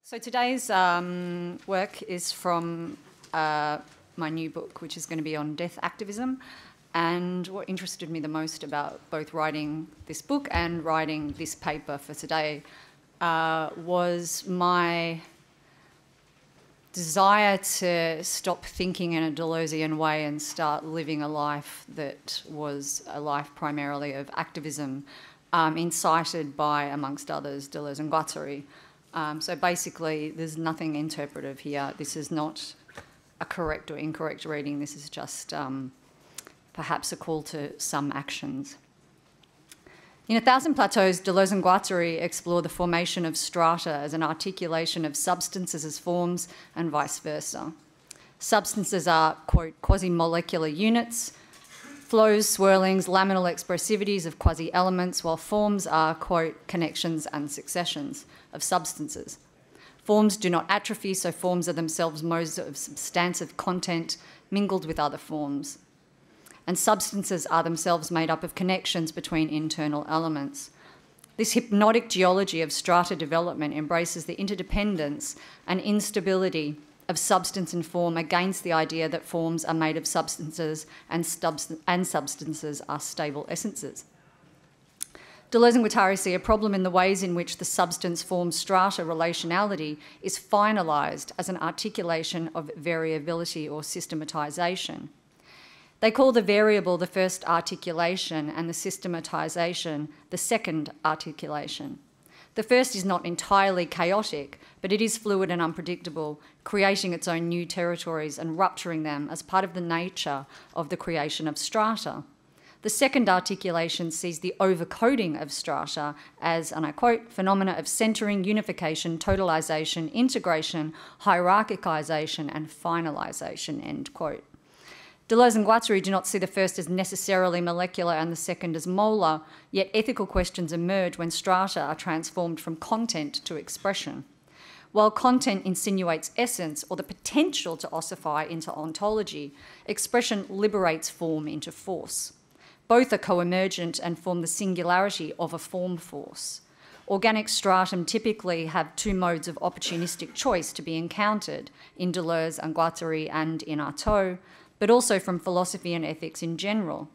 So today's work is from my new book, which is going to be on death activism. And what interested me the most about both writing this book and writing this paper for today was my desire to stop thinking in a Deleuzian way and start living a life that was a life primarily of activism, incited by, amongst others, Deleuze and Guattari. So basically, there's nothing interpretive here. This is not a correct or incorrect reading. This is just perhaps a call to some actions. In A Thousand Plateaus, Deleuze and Guattari explore the formation of strata as an articulation of substances as forms and vice versa. Substances are, quote, quasi-molecular units, flows, swirlings, laminal expressivities of quasi-elements, while forms are, quote, connections and successions of substances. Forms do not atrophy, so forms are themselves modes of substantive content mingled with other forms. And substances are themselves made up of connections between internal elements. This hypnotic geology of strata development embraces the interdependence and instability of substance and form against the idea that forms are made of substances and substances are stable essences. Deleuze and Guattari see a problem in the ways in which the substance-form strata relationality is finalised as an articulation of variability or systematisation. They call the variable the first articulation and the systematisation the second articulation. The first is not entirely chaotic, but it is fluid and unpredictable, creating its own new territories and rupturing them as part of the nature of the creation of strata. The second articulation sees the overcoding of strata as, and I quote, phenomena of centering, unification, totalisation, integration, hierarchicalisation and finalisation, end quote. Deleuze and Guattari do not see the first as necessarily molecular and the second as molar, yet ethical questions emerge when strata are transformed from content to expression. While content insinuates essence or the potential to ossify into ontology, expression liberates form into force. Both are co-emergent and form the singularity of a form force. Organic stratum typically have two modes of opportunistic choice to be encountered in Deleuze and Guattari and in Artaud, but also from philosophy and ethics in general.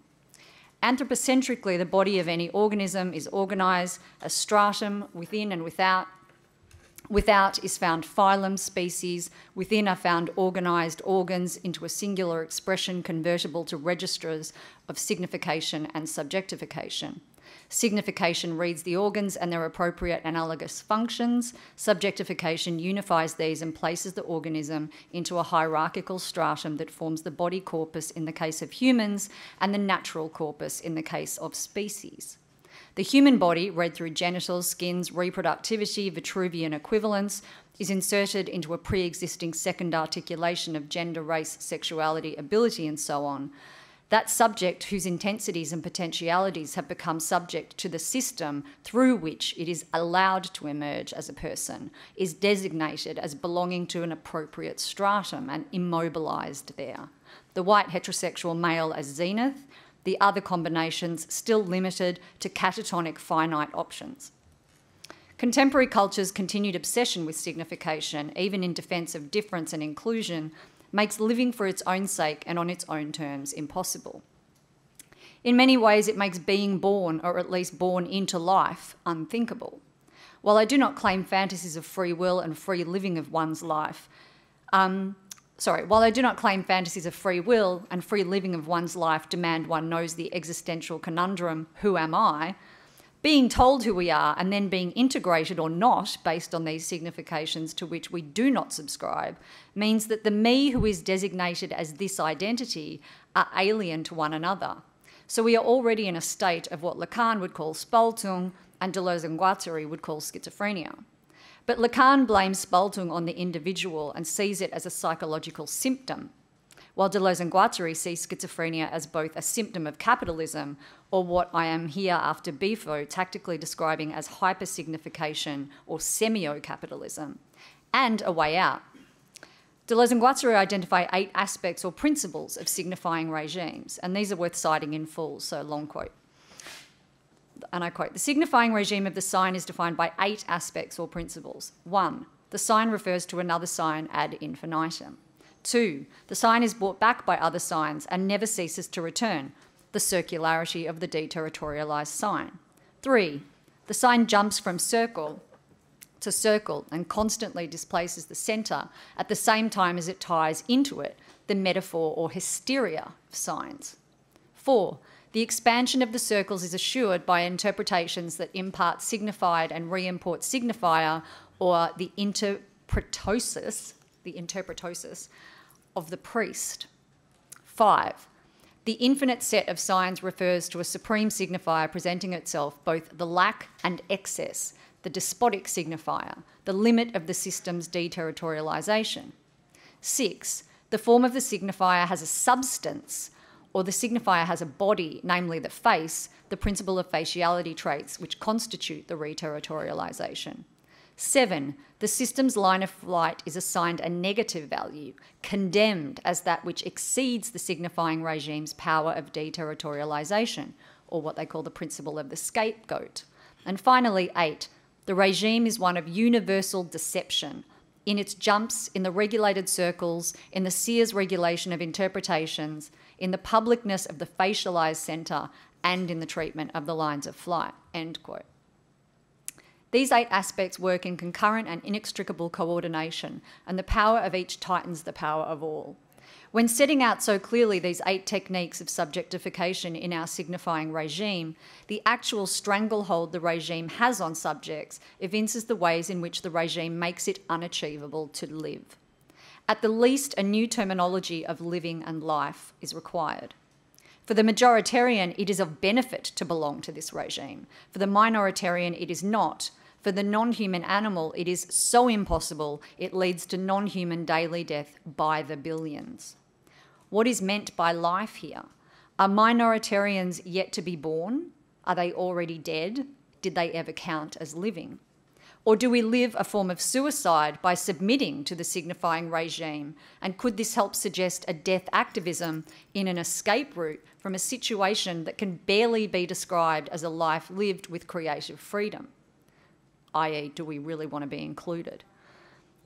Anthropocentrically, the body of any organism is organised as stratum within and without. Without is found phylum, species. Within are found organised organs into a singular expression convertible to registers of signification and subjectification. Signification reads the organs and their appropriate analogous functions. Subjectification unifies these and places the organism into a hierarchical stratum that forms the body corpus in the case of humans and the natural corpus in the case of species. The human body, read through genitals, skins, reproductivity, Vitruvian equivalence, is inserted into a pre-existing second articulation of gender, race, sexuality, ability, and so on. That subject, whose intensities and potentialities have become subject to the system through which it is allowed to emerge as a person, is designated as belonging to an appropriate stratum and immobilised there. The white heterosexual male as zenith, the other combinations still limited to catatonic finite options. Contemporary culture's continued obsession with signification, even in defence of difference and inclusion, makes living for its own sake and on its own terms impossible. In many ways, it makes being born, or at least born into life, unthinkable. While I do not claim fantasies of free will and free living of one's life, while I do not claim fantasies of free will and free living of one's life demand one knows the existential conundrum, who am I? Being told who we are and then being integrated or not based on these significations to which we do not subscribe means that the me who is designated as this identity are alien to one another. So we are already in a state of what Lacan would call Spaltung and Deleuze and Guattari would call schizophrenia. But Lacan blames Spaltung on the individual and sees it as a psychological symptom, while Deleuze and Guattari see schizophrenia as both a symptom of capitalism or what I am here after Bifo tactically describing as hypersignification or semio-capitalism, and a way out. Deleuze and Guattari identify 8 aspects or principles of signifying regimes, and these are worth citing in full, so long quote. And I quote, "The signifying regime of the sign is defined by 8 aspects or principles. 1, The sign refers to another sign ad infinitum. 2. The sign is brought back by other signs and never ceases to return. The circularity of the deterritorialised sign. 3. The sign jumps from circle to circle and constantly displaces the centre at the same time as it ties into it the metaphor or hysteria of signs. 4. The expansion of the circles is assured by interpretations that impart signified and re-import signifier, or the interpretosis of the priest. 5. The infinite set of signs refers to a supreme signifier presenting itself, both the lack and excess, the despotic signifier, the limit of the system's deterritorialisation. 6. The form of the signifier has a substance, or the signifier has a body, namely the face, the principle of faciality traits which constitute the reterritorialisation. 7. The system's line of flight is assigned a negative value, condemned as that which exceeds the signifying regime's power of deterritorialisation, or what they call the principle of the scapegoat. And finally, 8. The regime is one of universal deception, in its jumps, in the regulated circles, in the Sears regulation of interpretations, in the publicness of the facialised centre, and in the treatment of the lines of flight." End quote. These 8 aspects work in concurrent and inextricable coordination, and the power of each tightens the power of all. When setting out so clearly these 8 techniques of subjectification in our signifying regime, the actual stranglehold the regime has on subjects evinces the ways in which the regime makes it unachievable to live. At the least, a new terminology of living and life is required. For the majoritarian, it is of benefit to belong to this regime. For the minoritarian, it is not. For the non-human animal, it is so impossible it leads to non-human daily death by the billions. What is meant by life here? Are minoritarians yet to be born? Are they already dead? Did they ever count as living? Or do we live a form of suicide by submitting to the signifying regime? And could this help suggest a death activism in an escape route from a situation that can barely be described as a life lived with creative freedom? I.e., do we really want to be included?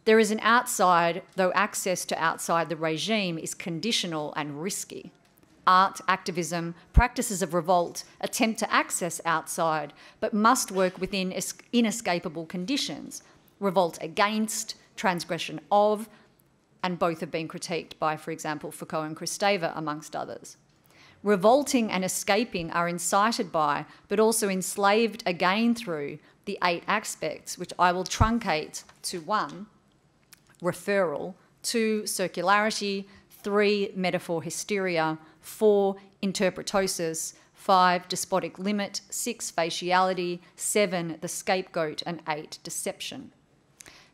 There is an outside, though access to outside the regime is conditional and risky. Art, activism, practices of revolt attempt to access outside, but must work within inescapable conditions. Revolt against, transgression of, and both have been critiqued by, for example, Foucault and Kristeva, amongst others. Revolting and escaping are incited by, but also enslaved again through, the 8 aspects, which I will truncate to 1, referral, 2, circularity, 3, metaphor hysteria, 4, interpretosis, 5, despotic limit, 6, faciality, 7, the scapegoat, and 8, deception.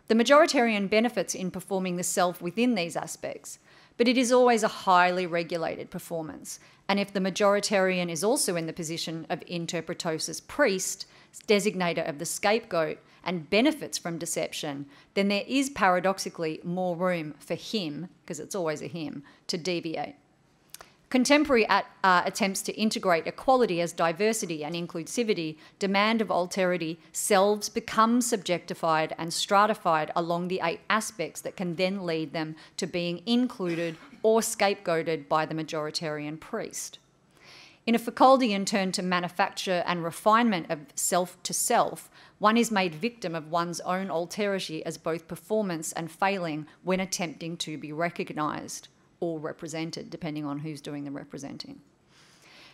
The majoritarian benefits in performing the self within these aspects, but it is always a highly regulated performance. And if the majoritarian is also in the position of interpretosis priest, designator of the scapegoat, and benefits from deception, then there is paradoxically more room for him, because it's always a him, to deviate. Contemporary attempts to integrate equality as diversity and inclusivity demand of alterity selves become subjectified and stratified along the 8 aspects that can then lead them to being included or scapegoated by the majoritarian priest. In a Foucauldian turn to manufacture and refinement of self to self, one is made victim of one's own alterity as both performance and failing when attempting to be recognised or represented, depending on who's doing the representing.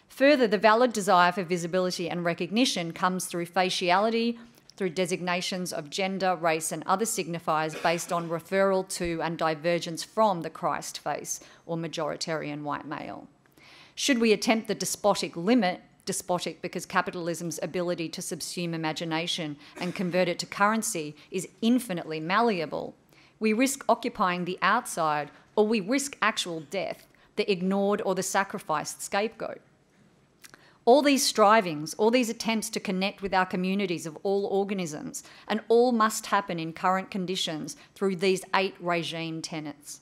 Further, the valid desire for visibility and recognition comes through faciality, through designations of gender, race, and other signifiers based on referral to and divergence from the Christ face or majoritarian white male. Should we attempt the despotic limit, despotic because capitalism's ability to subsume imagination and convert it to currency is infinitely malleable, we risk occupying the outside, or we risk actual death, the ignored or the sacrificed scapegoat. All these strivings, all these attempts to connect with our communities of all organisms, and all must happen in current conditions through these 8 regime tenets.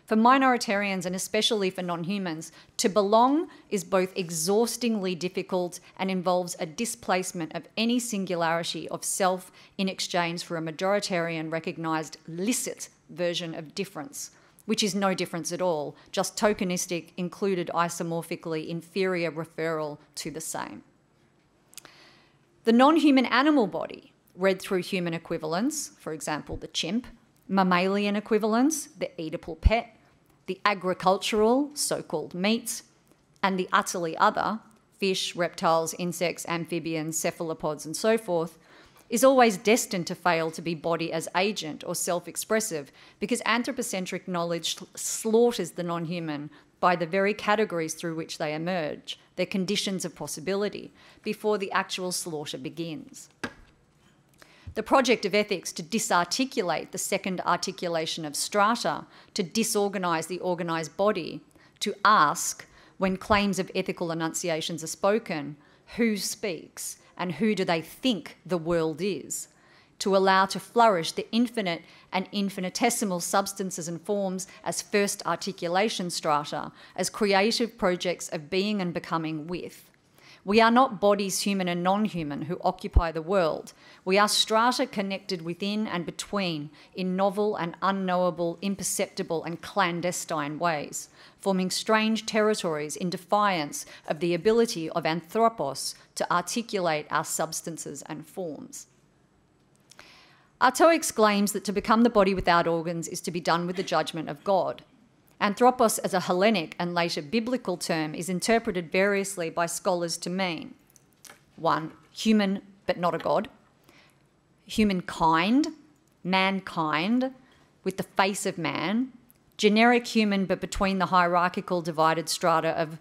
For minoritarians, and especially for non-humans, to belong is both exhaustingly difficult and involves a displacement of any singularity of self in exchange for a majoritarian recognised licit version of difference, which is no difference at all, just tokenistic, included isomorphically inferior referral to the same. The non-human animal body, read through human equivalents, for example, the chimp, mammalian equivalents, the Oedipal pet, the agricultural, so-called meats, and the utterly other, fish, reptiles, insects, amphibians, cephalopods, and so forth, is always destined to fail to be body as agent or self-expressive, because anthropocentric knowledge slaughters the non-human by the very categories through which they emerge, their conditions of possibility, before the actual slaughter begins. The project of ethics to disarticulate the second articulation of strata, to disorganise the organised body, to ask, when claims of ethical enunciations are spoken, who speaks and who do they think the world is, to allow to flourish the infinite and infinitesimal substances and forms as first articulation strata, as creative projects of being and becoming with. We are not bodies, human and non-human, who occupy the world. We are strata connected within and between in novel and unknowable, imperceptible and clandestine ways, forming strange territories in defiance of the ability of Anthropos to articulate our substances and forms. Artaud exclaims that to become the body without organs is to be done with the judgment of God. Anthropos, as a Hellenic and later biblical term, is interpreted variously by scholars to mean 1. Human, but not a god. Humankind, mankind, with the face of man. Generic human, but between the hierarchical divided strata of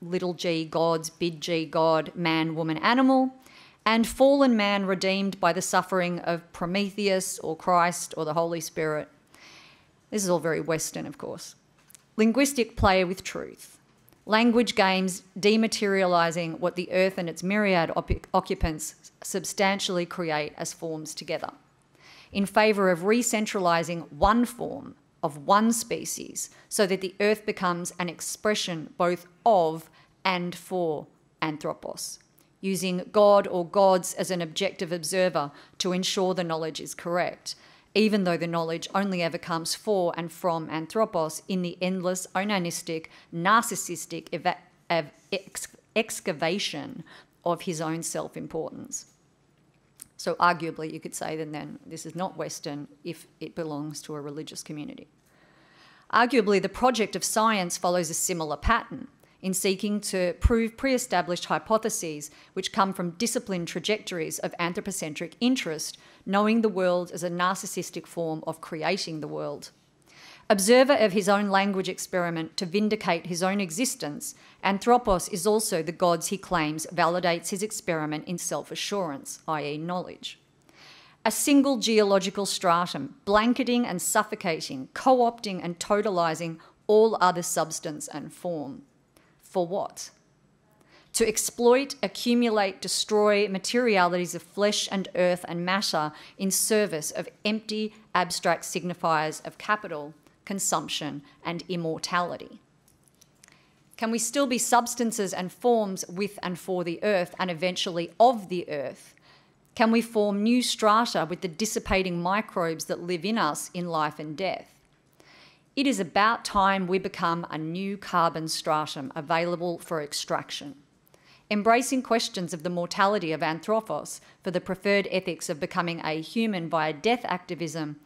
little g gods, big G God, man, woman, animal. And fallen man redeemed by the suffering of Prometheus or Christ or the Holy Spirit. This is all very Western, of course. Linguistic play with truth. Language games dematerialising what the earth and its myriad occupants substantially create as forms together, in favour of recentralising one form of one species so that the earth becomes an expression both of and for Anthropos, using God or gods as an objective observer to ensure the knowledge is correct, even though the knowledge only ever comes for and from Anthropos in the endless, onanistic, narcissistic excavation of his own self-importance. So arguably you could say then this is not Western if it belongs to a religious community. Arguably the project of science follows a similar pattern in seeking to prove pre-established hypotheses which come from disciplined trajectories of anthropocentric interest, knowing the world as a narcissistic form of creating the world. Observer of his own language experiment to vindicate his own existence, Anthropos is also the gods he claims validates his experiment in self-assurance, i.e. knowledge. A single geological stratum, blanketing and suffocating, co-opting and totalising all other substance and form. For what? To exploit, accumulate, destroy materialities of flesh and earth and matter in service of empty, abstract signifiers of capital, consumption, and immortality. Can we still be substances and forms with and for the earth and eventually of the earth? Can we form new strata with the dissipating microbes that live in us in life and death? It is about time we become a new carbon stratum available for extraction. Embracing questions of the mortality of Anthropos for the preferred ethics of becoming a human via death activism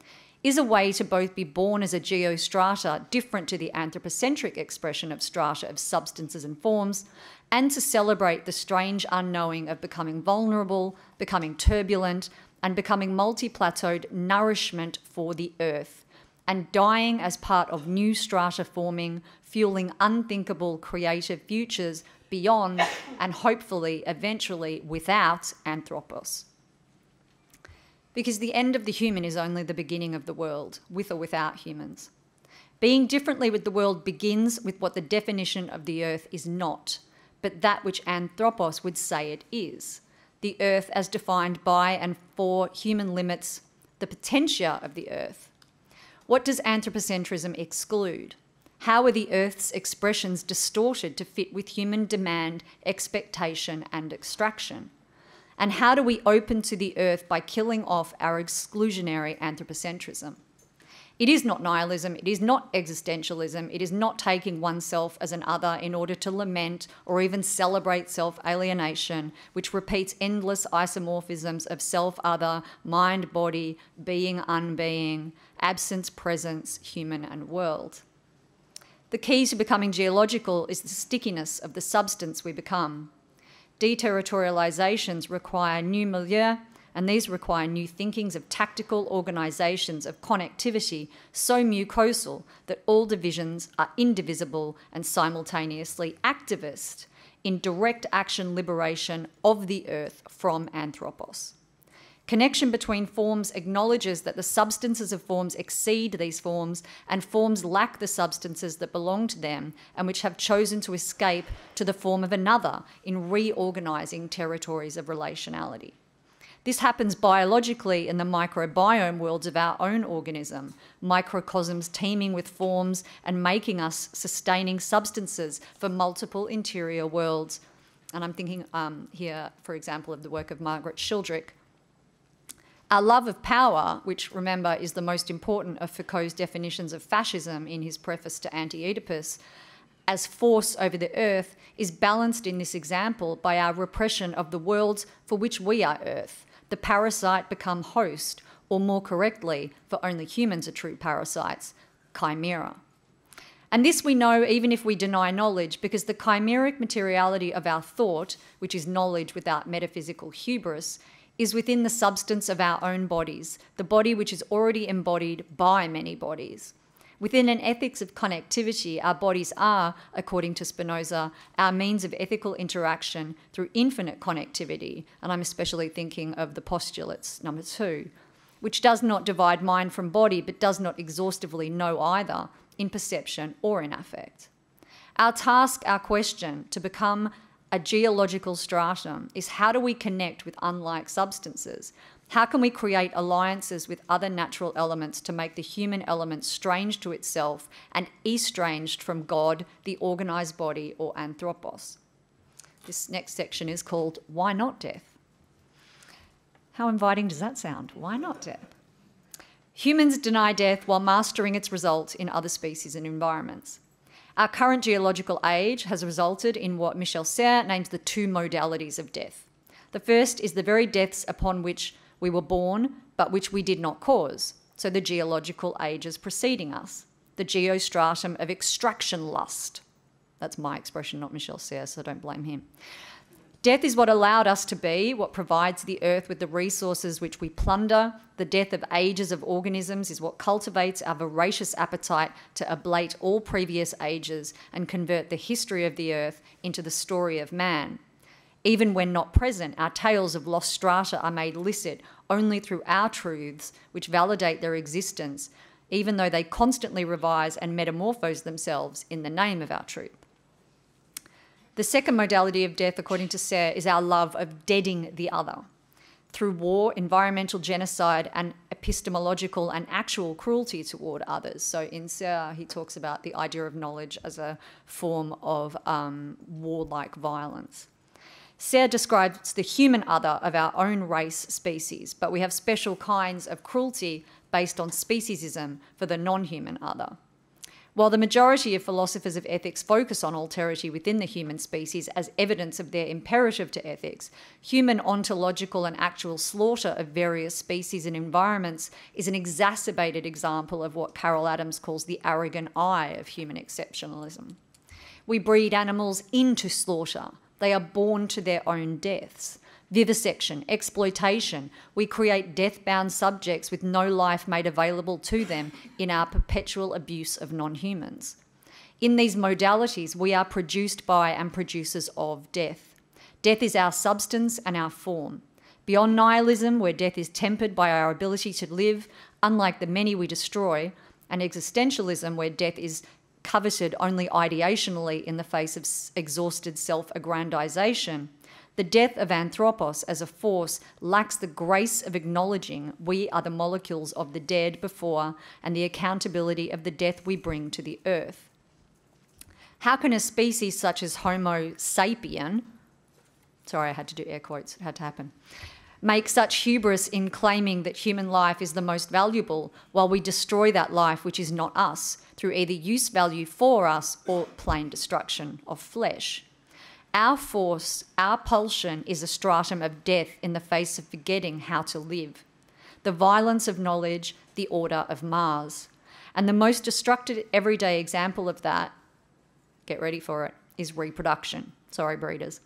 is a way to both be born as a geostrata different to the anthropocentric expression of strata of substances and forms, and to celebrate the strange unknowing of becoming vulnerable, becoming turbulent, and becoming multi-plateaued nourishment for the earth, and dying as part of new strata forming, fueling unthinkable creative futures beyond and hopefully eventually without Anthropos. Because the end of the human is only the beginning of the world, with or without humans. Being differently with the world begins with what the definition of the earth is not, but that which Anthropos would say it is, the earth as defined by and for human limits, the potentia of the earth. What does anthropocentrism exclude? How are the Earth's expressions distorted to fit with human demand, expectation, and extraction? And how do we open to the Earth by killing off our exclusionary anthropocentrism? It is not nihilism, it is not existentialism, it is not taking oneself as an other in order to lament or even celebrate self-alienation, which repeats endless isomorphisms of self-other, mind-body, being-unbeing, absence-presence, human and world. The key to becoming geological is the stickiness of the substance we become. Deterritorializations require new milieu, and these require new thinkings of tactical organisations of connectivity so mucosal that all divisions are indivisible and simultaneously activist in direct action liberation of the earth from Anthropos. Connection between forms acknowledges that the substances of forms exceed these forms and forms lack the substances that belong to them and which have chosen to escape to the form of another in reorganising territories of relationality. This happens biologically in the microbiome worlds of our own organism, microcosms teeming with forms and making us sustaining substances for multiple interior worlds. And I'm thinking here, for example, of the work of Margaret Shildrick. Our love of power, which, remember, is the most important of Foucault's definitions of fascism in his preface to Anti-Oedipus, as force over the earth, is balanced in this example by our repression of the worlds for which we are earth. The parasite become host, or more correctly, for only humans are true parasites, chimera. And this we know even if we deny knowledge, because the chimeric materiality of our thought, which is knowledge without metaphysical hubris, is within the substance of our own bodies, the body which is already embodied by many bodies. Within an ethics of connectivity, our bodies are, according to Spinoza, our means of ethical interaction through infinite connectivity, and I'm especially thinking of the postulates, number 2, which does not divide mind from body, but does not exhaustively know either, in perception or in affect. Our task, our question, to become a geological stratum is how do we connect with unlike substances? How can we create alliances with other natural elements to make the human element strange to itself and estranged from God, the organised body, or Anthropos? This next section is called Why Not Death? How inviting does that sound? Why not death? Humans deny death while mastering its results in other species and environments. Our current geological age has resulted in what Michel Serres names the 2 modalities of death. The first is the very deaths upon which we were born, but which we did not cause, so the geological ages preceding us, the geo-stratum of extraction lust. That's my expression, not Michel Serres, so don't blame him. Death is what allowed us to be, what provides the earth with the resources which we plunder. The death of ages of organisms is what cultivates our voracious appetite to ablate all previous ages and convert the history of the earth into the story of man. Even when not present, our tales of lost strata are made licit only through our truths, which validate their existence, even though they constantly revise and metamorphose themselves in the name of our truth. The second modality of death, according to Serres, is our love of deading the other. Through war, environmental genocide, and epistemological and actual cruelty toward others. So in Serres, he talks about the idea of knowledge as a form of warlike violence. Serres describes the human other of our own race species, but we have special kinds of cruelty based on speciesism for the non-human other. While the majority of philosophers of ethics focus on alterity within the human species as evidence of their imperative to ethics, human ontological and actual slaughter of various species and environments is an exacerbated example of what Carol Adams calls the arrogant eye of human exceptionalism. We breed animals into slaughter. They are born to their own deaths. Vivisection, exploitation. We create death-bound subjects with no life made available to them in our perpetual abuse of non-humans. In these modalities, we are produced by and producers of death. Death is our substance and our form. Beyond nihilism, where death is tempered by our ability to live, unlike the many we destroy, and existentialism, where death is coveted only ideationally in the face of exhausted self-aggrandization, The death of Anthropos as a force lacks the grace of acknowledging we are the molecules of the dead before and the accountability of the death we bring to the earth. How can a species such as Homo sapien, sorry, I had to do air quotes, it had to happen, make such hubris in claiming that human life is the most valuable while we destroy that life which is not us through either use value for us or plain destruction of flesh? Our force, our pulsion is a stratum of death in the face of forgetting how to live. The violence of knowledge, the order of Mars. And the most destructive everyday example of that, get ready for it, is reproduction. Sorry, breeders.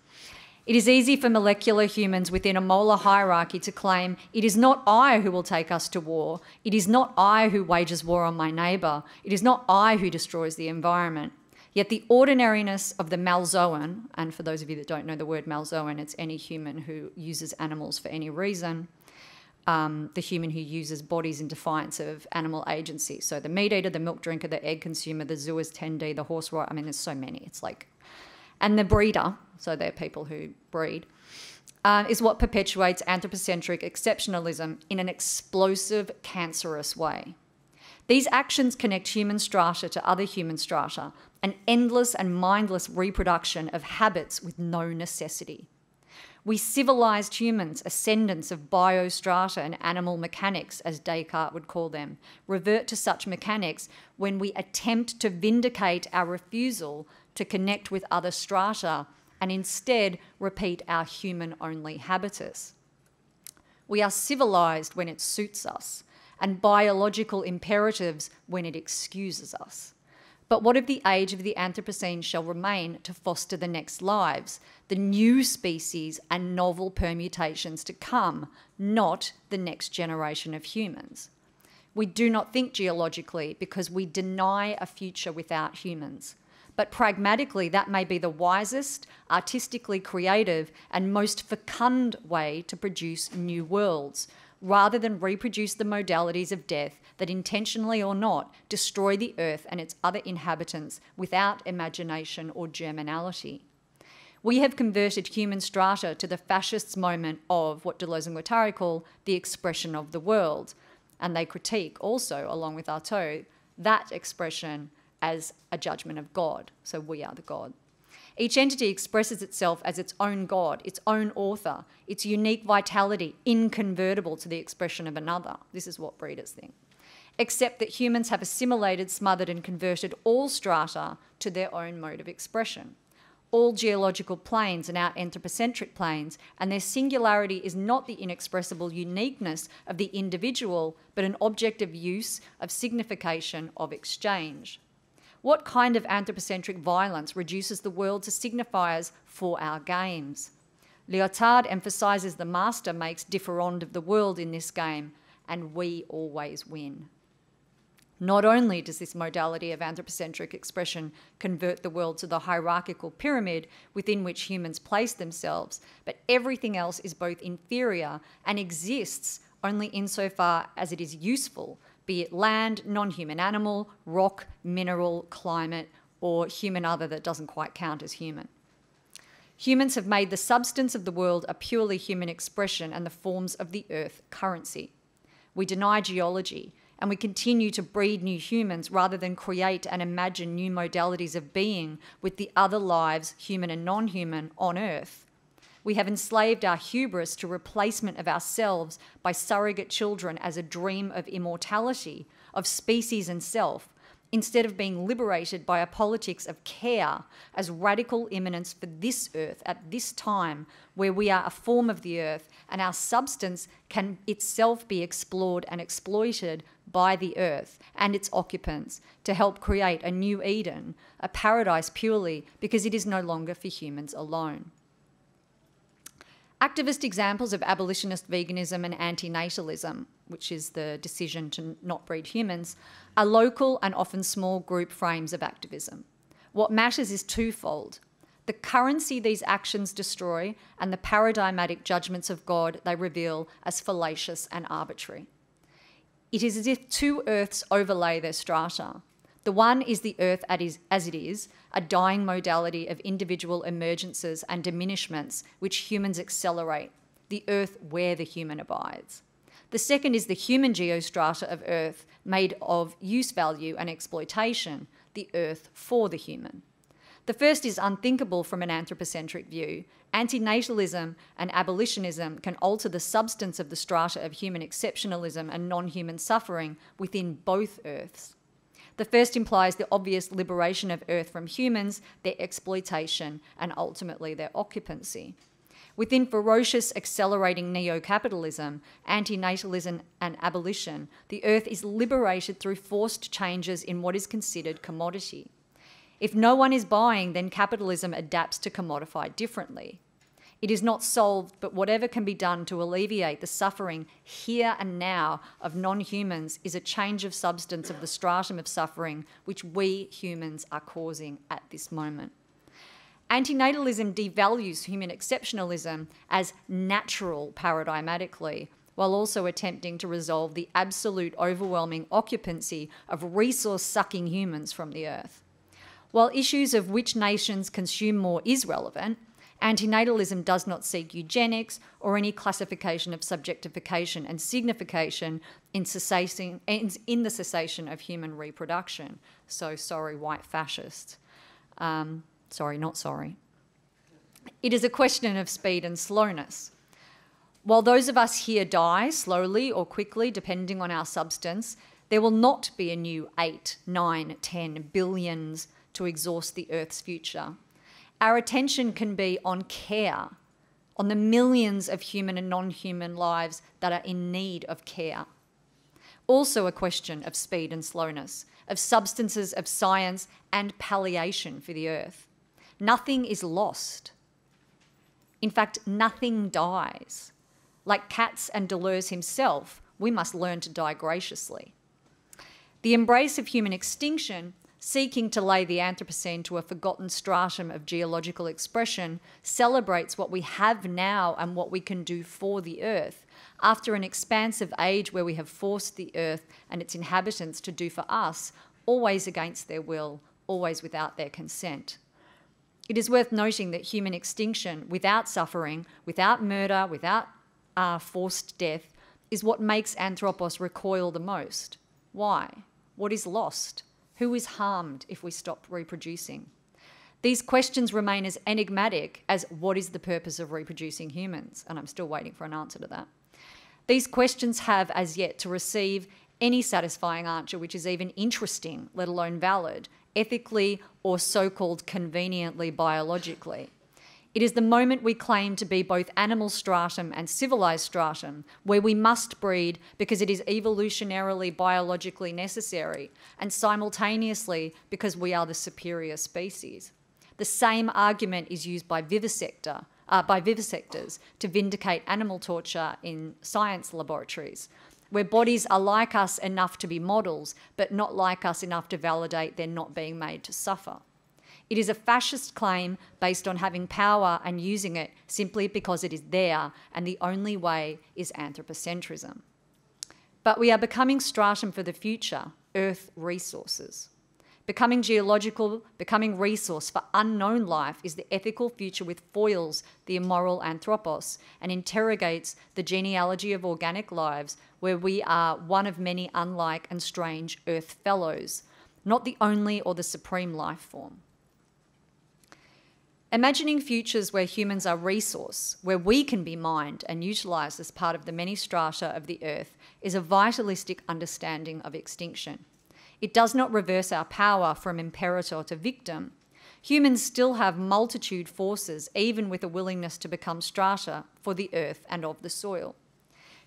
It is easy for molecular humans within a molar hierarchy to claim, it is not I who will take us to war. It is not I who wages war on my neighbour. It is not I who destroys the environment. Yet the ordinariness of the Malzoan, and for those of you that don't know the word Malzoan, it's any human who uses animals for any reason, the human who uses bodies in defiance of animal agency. So the meat eater, the milk drinker, the egg consumer, the zoos tendee, the horse rider, I mean, there's so many. It's like, and the breeder, so they're people who breed, is what perpetuates anthropocentric exceptionalism in an explosive, cancerous way. These actions connect human strata to other human strata, an endless and mindless reproduction of habits with no necessity. We civilized humans, ascendants of biostrata and animal mechanics, as Descartes would call them, revert to such mechanics when we attempt to vindicate our refusal to connect with other strata and instead repeat our human-only habitus. We are civilized when it suits us, and biological imperatives when it excuses us. But what if the age of the Anthropocene shall remain to foster the next lives, the new species and novel permutations to come, not the next generation of humans? We do not think geologically because we deny a future without humans. But pragmatically, that may be the wisest, artistically creative, and most fecund way to produce new worlds, rather than reproduce the modalities of death that, intentionally or not, destroy the earth and its other inhabitants without imagination or germinality. We have converted human strata to the fascists' moment of what Deleuze and Guattari call the expression of the world, and they critique also, along with Artaud, that expression as a judgment of God, so we are the God. Each entity expresses itself as its own God, its own author, its unique vitality, inconvertible to the expression of another. This is what breeders think. Except that humans have assimilated, smothered, and converted all strata to their own mode of expression. All geological planes are now anthropocentric planes, and their singularity is not the inexpressible uniqueness of the individual, but an objective use of signification of exchange. What kind of anthropocentric violence reduces the world to signifiers for our games? Lyotard emphasises the master makes différend of the world in this game, and we always win. Not only does this modality of anthropocentric expression convert the world to the hierarchical pyramid within which humans place themselves, but everything else is both inferior and exists only insofar as it is useful, be it land, non-human animal, rock, mineral, climate, or human other that doesn't quite count as human. Humans have made the substance of the world a purely human expression and the forms of the earth currency. We deny geology, and we continue to breed new humans rather than create and imagine new modalities of being with the other lives, human and non-human, on earth. We have enslaved our hubris to replacement of ourselves by surrogate children as a dream of immortality, of species and self, instead of being liberated by a politics of care as radical immanence for this earth at this time, where we are a form of the earth and our substance can itself be explored and exploited by the earth and its occupants to help create a new Eden, a paradise purely because it is no longer for humans alone. Activist examples of abolitionist veganism and antinatalism, which is the decision to not breed humans, are local and often small group frames of activism. What matters is twofold: the currency these actions destroy and the paradigmatic judgments of God they reveal as fallacious and arbitrary. It is as if two earths overlay their strata. The one is the earth as it is, a dying modality of individual emergences and diminishments which humans accelerate, the earth where the human abides. The second is the human geostrata of earth made of use value and exploitation, the earth for the human. The first is unthinkable from an anthropocentric view. Antinatalism and abolitionism can alter the substance of the strata of human exceptionalism and non-human suffering within both earths. The first implies the obvious liberation of earth from humans, their exploitation, and ultimately their occupancy. Within ferocious, accelerating neo-capitalism, antinatalism and abolition, the earth is liberated through forced changes in what is considered commodity. If no one is buying, then capitalism adapts to commodify differently. It is not solved, but whatever can be done to alleviate the suffering here and now of non-humans is a change of substance of the stratum of suffering which we humans are causing at this moment. Antinatalism devalues human exceptionalism as natural paradigmatically, while also attempting to resolve the absolute overwhelming occupancy of resource-sucking humans from the earth. While issues of which nations consume more is relevant, antinatalism does not seek eugenics or any classification of subjectification and signification in the cessation of human reproduction. So sorry, white fascists. Sorry, not sorry. It is a question of speed and slowness. While those of us here die slowly or quickly, depending on our substance, there will not be a new 8, 9, 10 billions to exhaust the Earth's future. Our attention can be on care, on the millions of human and non-human lives that are in need of care. Also a question of speed and slowness, of substances of science and palliation for the Earth. Nothing is lost. In fact, nothing dies. Like Katz and Deleuze himself, we must learn to die graciously. The embrace of human extinction, seeking to lay the Anthropocene to a forgotten stratum of geological expression, celebrates what we have now and what we can do for the Earth, after an expansive age where we have forced the Earth and its inhabitants to do for us, always against their will, always without their consent. It is worth noting that human extinction, without suffering, without murder, without forced death, is what makes Anthropos recoil the most. Why? What is lost? Who is harmed if we stop reproducing? These questions remain as enigmatic as what is the purpose of reproducing humans? And I'm still waiting for an answer to that. These questions have as yet to receive any satisfying answer which is even interesting, let alone valid, ethically or so-called conveniently biologically. It is the moment we claim to be both animal stratum and civilized stratum, where we must breed because it is evolutionarily biologically necessary, and simultaneously because we are the superior species. The same argument is used by vivisectors to vindicate animal torture in science laboratories, where bodies are like us enough to be models, but not like us enough to validate their not being made to suffer. It is a fascist claim based on having power and using it simply because it is there, and the only way is anthropocentrism. But we are becoming stratum for the future, Earth resources. Becoming geological, becoming resource for unknown life is the ethical future which foils the immoral Anthropos and interrogates the genealogy of organic lives, where we are one of many unlike and strange Earth fellows, not the only or the supreme life form. Imagining futures where humans are resource, where we can be mined and utilised as part of the many strata of the Earth, is a vitalistic understanding of extinction. It does not reverse our power from imperator to victim. Humans still have multitude forces, even with a willingness to become strata for the Earth and of the soil.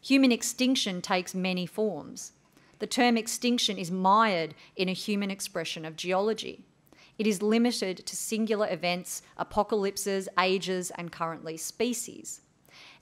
Human extinction takes many forms. The term extinction is mired in a human expression of geology. It is limited to singular events, apocalypses, ages, and currently species.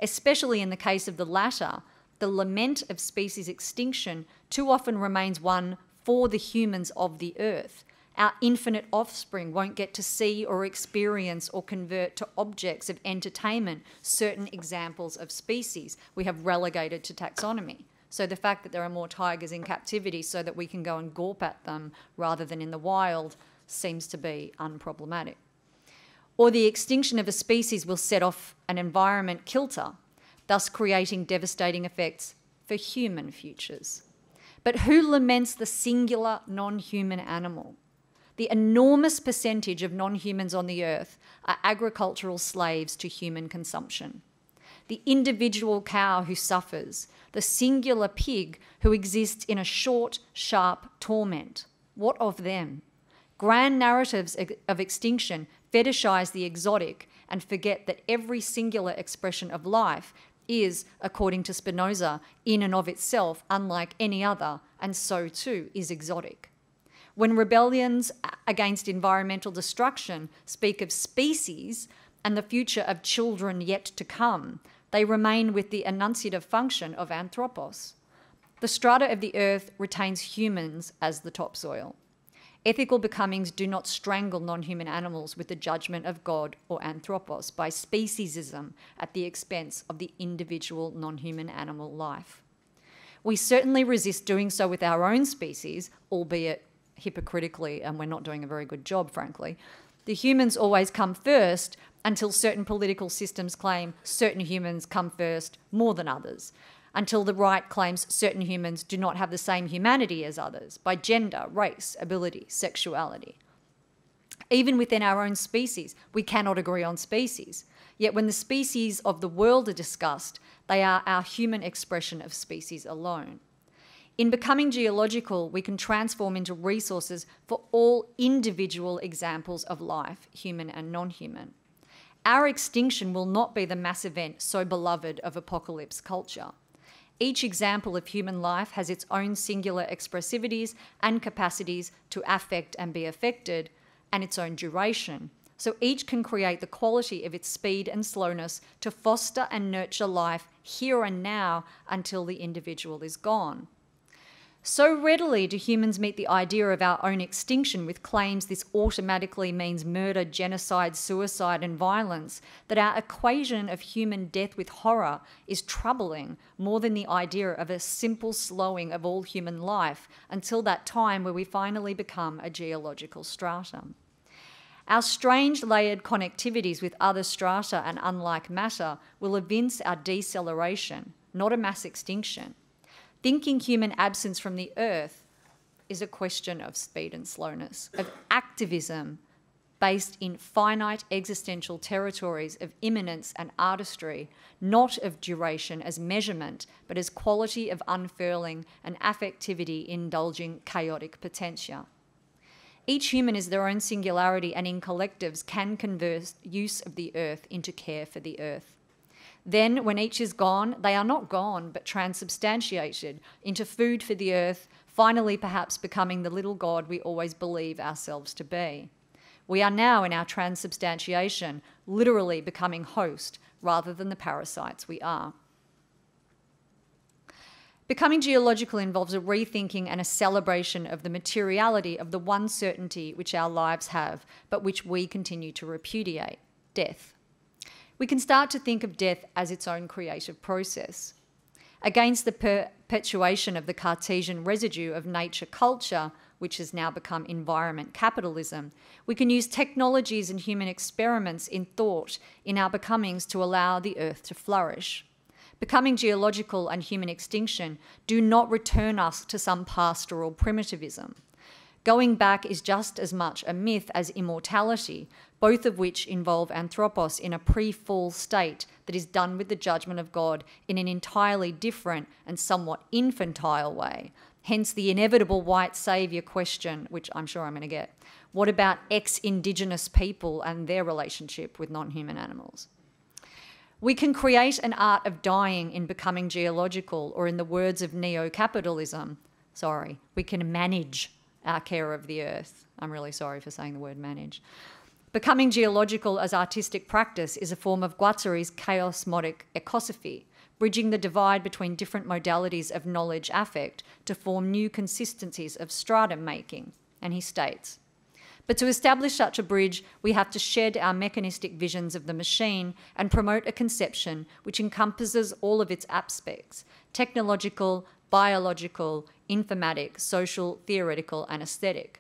Especially in the case of the latter, the lament of species extinction too often remains one for the humans of the Earth. Our infinite offspring won't get to see or experience or convert to objects of entertainment certain examples of species we have relegated to taxonomy. So the fact that there are more tigers in captivity so that we can go and gawp at them rather than in the wild seems to be unproblematic. Or the extinction of a species will set off an environment kilter, thus creating devastating effects for human futures. But who laments the singular non-human animal? The enormous percentage of non-humans on the earth are agricultural slaves to human consumption. The individual cow who suffers, the singular pig who exists in a short, sharp torment. What of them? Grand narratives of extinction fetishize the exotic and forget that every singular expression of life is, according to Spinoza, in and of itself unlike any other, and so too is exotic. When rebellions against environmental destruction speak of species and the future of children yet to come, they remain with the enunciative function of Anthropos. The strata of the earth retains humans as the topsoil. Ethical becomings do not strangle non-human animals with the judgment of God or Anthropos by speciesism at the expense of the individual non-human animal life. We certainly resist doing so with our own species, albeit hypocritically, and we're not doing a very good job, frankly. The humans always come first until certain political systems claim certain humans come first more than others, until the right claims certain humans do not have the same humanity as others by gender, race, ability, sexuality. Even within our own species, we cannot agree on species. Yet when the species of the world are discussed, they are our human expression of species alone. In becoming geological, we can transform into resources for all individual examples of life, human and non-human. Our extinction will not be the mass event so beloved of apocalypse culture. Each example of human life has its own singular expressivities and capacities to affect and be affected, and its own duration. So each can create the quality of its speed and slowness to foster and nurture life here and now until the individual is gone. So readily do humans meet the idea of our own extinction with claims this automatically means murder, genocide, suicide, and violence, that our equation of human death with horror is troubling more than the idea of a simple slowing of all human life until that time where we finally become a geological stratum. Our strange layered connectivities with other strata and unlike matter will evince our deceleration, not a mass extinction. Thinking human absence from the earth is a question of speed and slowness, of activism based in finite existential territories of immanence and artistry, not of duration as measurement, but as quality of unfurling and affectivity indulging chaotic potentia. Each human is their own singularity and in collectives can convert use of the earth into care for the earth. Then, when each is gone, they are not gone, but transubstantiated into food for the earth, finally perhaps becoming the little God we always believe ourselves to be. We are now in our transubstantiation, literally becoming host rather than the parasites we are. Becoming geological involves a rethinking and a celebration of the materiality of the one certainty which our lives have, but which we continue to repudiate: death. We can start to think of death as its own creative process. Against the perpetuation of the Cartesian residue of nature culture, which has now become environment capitalism, we can use technologies and human experiments in thought in our becomings to allow the earth to flourish. Becoming geological and human extinction do not return us to some pastoral primitivism. Going back is just as much a myth as immortality, both of which involve Anthropos in a pre-fall state that is done with the judgment of God in an entirely different and somewhat infantile way. Hence the inevitable white saviour question, which I'm sure I'm going to get. What about ex-indigenous people and their relationship with non-human animals? We can create an art of dying in becoming geological, or in the words of neo-capitalism, we can manage our care of the earth. I'm really sorry for saying the word manage. Becoming geological as artistic practice is a form of Guattari's chaosmotic ecosophy, bridging the divide between different modalities of knowledge affect to form new consistencies of stratum making. And he states, but to establish such a bridge, we have to shed our mechanistic visions of the machine and promote a conception which encompasses all of its aspects: technological, biological, informatic, social, theoretical, and aesthetic.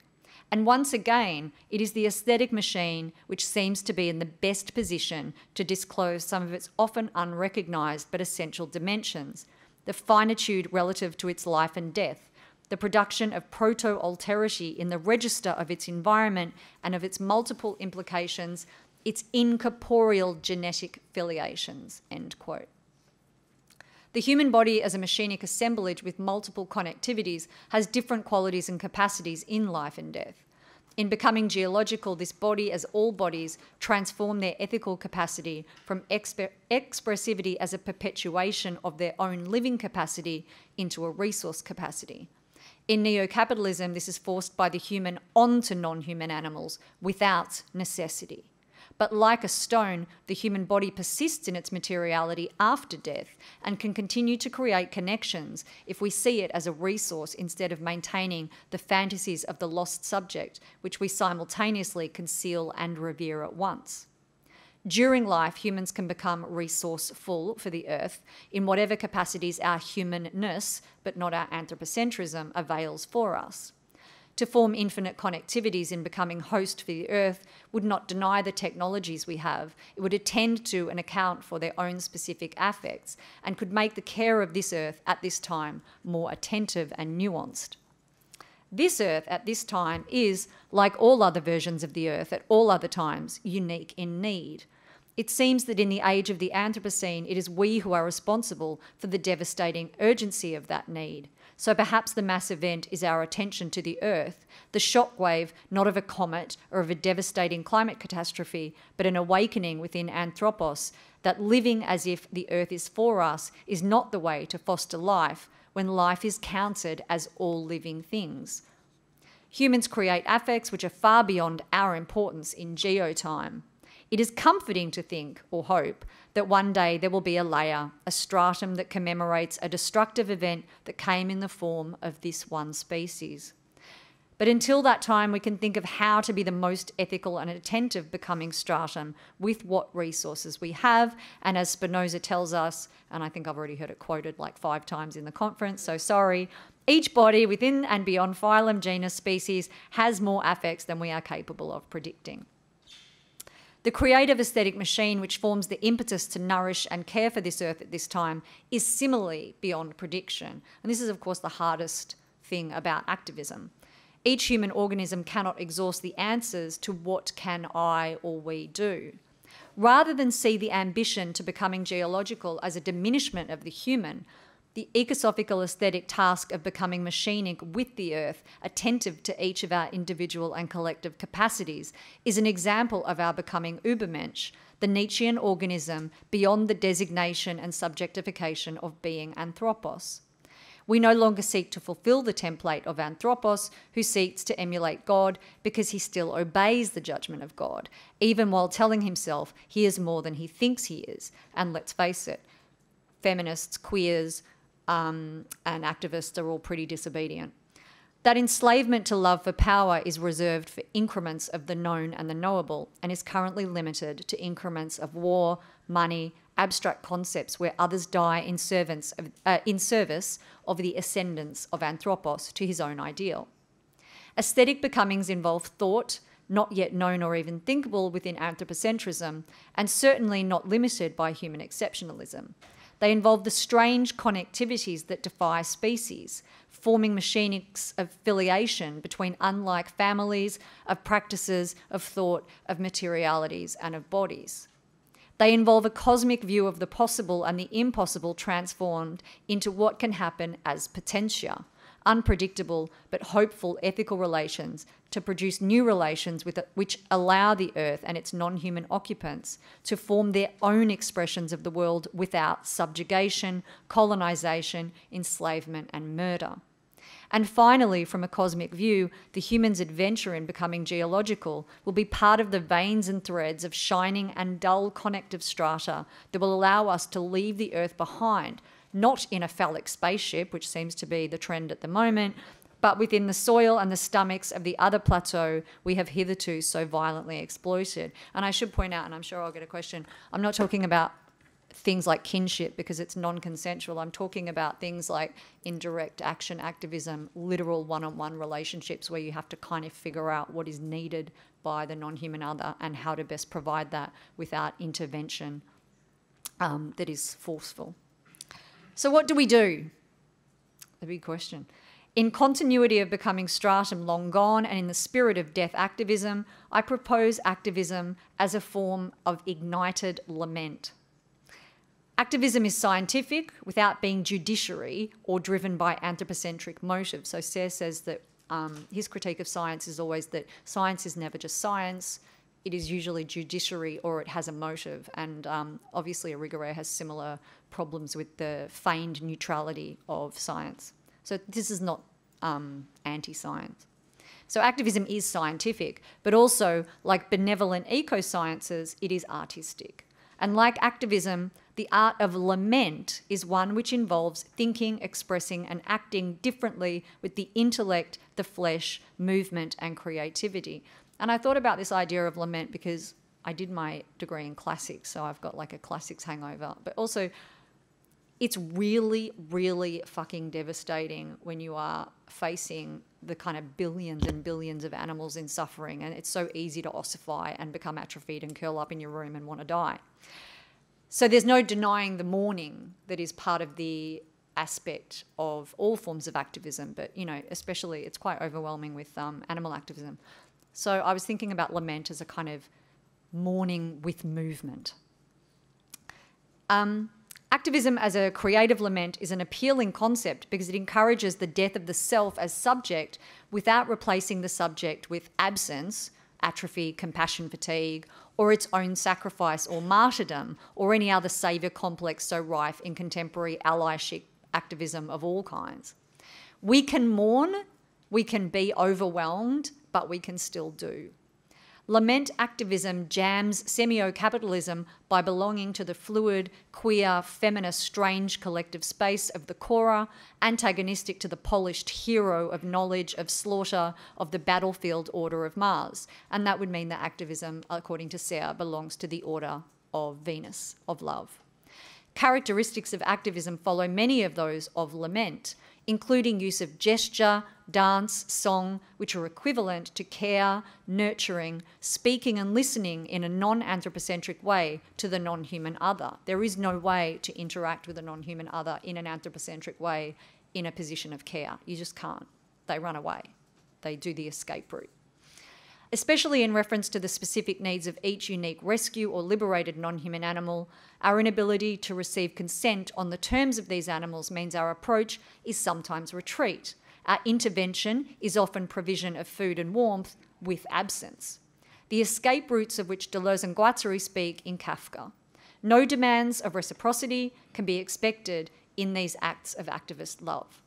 And once again, it is the aesthetic machine which seems to be in the best position to disclose some of its often unrecognised but essential dimensions, the finitude relative to its life and death, the production of proto-alterity in the register of its environment and of its multiple implications, its incorporeal genetic filiations, end quote. The human body as a machinic assemblage with multiple connectivities has different qualities and capacities in life and death. In becoming geological, this body, as all bodies, transform their ethical capacity from expressivity as a perpetuation of their own living capacity into a resource capacity. In neo-capitalism, this is forced by the human onto non-human animals without necessity. But like a stone, the human body persists in its materiality after death and can continue to create connections if we see it as a resource instead of maintaining the fantasies of the lost subject, which we simultaneously conceal and revere at once. During life, humans can become resourceful for the earth in whatever capacities our humanness, but not our anthropocentrism, avails for us. To form infinite connectivities in becoming host for the earth would not deny the technologies we have. It would attend to and account for their own specific affects and could make the care of this earth at this time more attentive and nuanced. This earth at this time is, like all other versions of the earth at all other times, unique in need. It seems that in the age of the Anthropocene, it is we who are responsible for the devastating urgency of that need. So perhaps the mass event is our attention to the Earth, the shockwave not of a comet or of a devastating climate catastrophe, but an awakening within Anthropos that living as if the Earth is for us is not the way to foster life when life is counted as all living things. Humans create affects which are far beyond our importance in geotime. It is comforting to think, or hope, that one day there will be a layer, a stratum that commemorates a destructive event that came in the form of this one species. But until that time, we can think of how to be the most ethical and attentive becoming stratum with what resources we have. And as Spinoza tells us, and I think I've already heard it quoted like 5 times in the conference, so sorry, each body within and beyond phylum, genus, species has more affects than we are capable of predicting. The creative aesthetic machine which forms the impetus to nourish and care for this earth at this time is similarly beyond prediction. And this is, of course, the hardest thing about activism. Each human organism cannot exhaust the answers to what can I or we do. Rather than see the ambition to becoming geological as a diminishment of the human, the ecosophical aesthetic task of becoming machinic with the earth, attentive to each of our individual and collective capacities, is an example of our becoming-ubermensch, the Nietzschean organism beyond the designation and subjectification of being Anthropos. We no longer seek to fulfil the template of Anthropos, who seeks to emulate God because he still obeys the judgment of God, even while telling himself he is more than he thinks he is. And let's face it, feminists, queers, and activists are all pretty disobedient. That enslavement to love for power is reserved for increments of the known and the knowable, and is currently limited to increments of war, money, abstract concepts where others die in service of the ascendance of Anthropos to his own ideal. Aesthetic becomings involve thought, not yet known or even thinkable within anthropocentrism, and certainly not limited by human exceptionalism. They involve the strange connectivities that defy species, forming machinics of filiation between unlike families, of practices, of thought, of materialities, and of bodies. They involve a cosmic view of the possible and the impossible transformed into what can happen as potentia, unpredictable but hopeful ethical relations to produce new relations which allow the earth and its non-human occupants to form their own expressions of the world without subjugation, colonization, enslavement, and murder. And finally, from a cosmic view, the human's adventure in becoming geological will be part of the veins and threads of shining and dull connective strata that will allow us to leave the earth behind, not in a phallic spaceship, which seems to be the trend at the moment, but within the soil and the stomachs of the other plateau we have hitherto so violently exploited. And I should point out, and I'm sure I'll get a question, I'm not talking about things like kinship because it's non-consensual. I'm talking about things like indirect action activism, literal one-on-one relationships where you have to kind of figure out what is needed by the non-human other and how to best provide that without intervention that is forceful. So what do we do? The big question. In continuity of becoming-stratum long gone and in the spirit of death activism, I propose activism as a form of ignited lament. Activism is scientific without being judiciary or driven by anthropocentric motives. So Sayre says that his critique of science is always that science is never just science. It is usually judiciary or it has a motive. And obviously Irigaray has similar problems with the feigned neutrality of science. So this is not anti-science. So activism is scientific, but also, like benevolent eco-sciences, it is artistic. And like activism, the art of lament is one which involves thinking, expressing, and acting differently with the intellect, the flesh, movement, and creativity. And I thought about this idea of lament because I did my degree in classics, so I've got like a classics hangover. But also, it's really, really fucking devastating when you are facing the kind of billions and billions of animals in suffering, and it's so easy to ossify and become atrophied and curl up in your room and want to die. So there's no denying the mourning that is part of the aspect of all forms of activism, but, you know, especially it's quite overwhelming with animal activism. So I was thinking about lament as a kind of mourning with movement. Activism as a creative lament is an appealing concept because it encourages the death of the self as subject without replacing the subject with absence, atrophy, compassion fatigue, or its own sacrifice or martyrdom, or any other saviour complex so rife in contemporary allyship activism of all kinds. We can mourn, we can be overwhelmed, but we can still do. Lament activism jams semio-capitalism by belonging to the fluid, queer, feminist, strange collective space of the Cora, antagonistic to the polished hero of knowledge, of slaughter, of the battlefield order of Mars. And that would mean that activism, according to Sayre, belongs to the order of Venus, of love. Characteristics of activism follow many of those of lament, including use of gesture, dance, song, which are equivalent to care, nurturing, speaking and listening in a non-anthropocentric way to the non-human other. There is no way to interact with a non-human other in an anthropocentric way in a position of care. You just can't. They run away. They do the escape route. Especially in reference to the specific needs of each unique rescue or liberated non-human animal, our inability to receive consent on the terms of these animals means our approach is sometimes retreat. Our intervention is often provision of food and warmth with absence. The escape routes of which Deleuze and Guattari speak in Kafka. No demands of reciprocity can be expected in these acts of activist love.